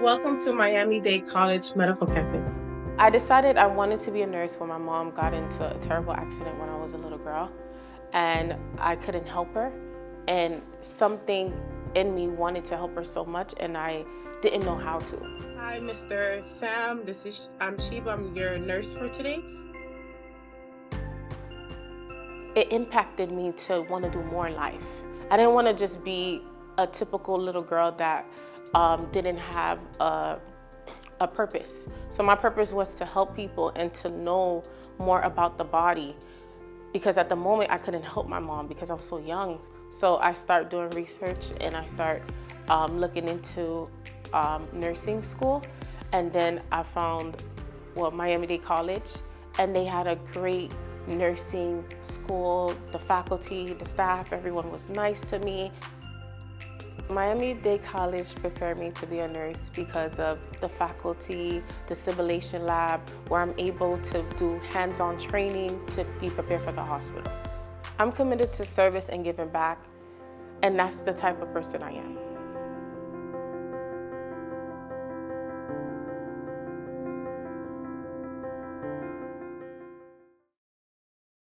Welcome to Miami Dade College Medical Campus. I decided I wanted to be a nurse when my mom got into a terrible accident when I was a little girl, and I couldn't help her, and something in me wanted to help her so much, and I didn't know how to. Hi, Mr. Sam. I'm Sheba. I'm your nurse for today. It impacted me to want to do more in life. I didn't want to just be a typical little girl that didn't have a purpose. So my purpose was to help people and to know more about the body, because at the moment I couldn't help my mom because I was so young. So I started doing research and I started looking into nursing school, and then I found Miami Dade College, and they had a great nursing school. The faculty, the staff, everyone was nice to me. Miami Dade College prepared me to be a nurse because of the faculty, the simulation lab, where I'm able to do hands-on training to be prepared for the hospital. I'm committed to service and giving back, and that's the type of person I am.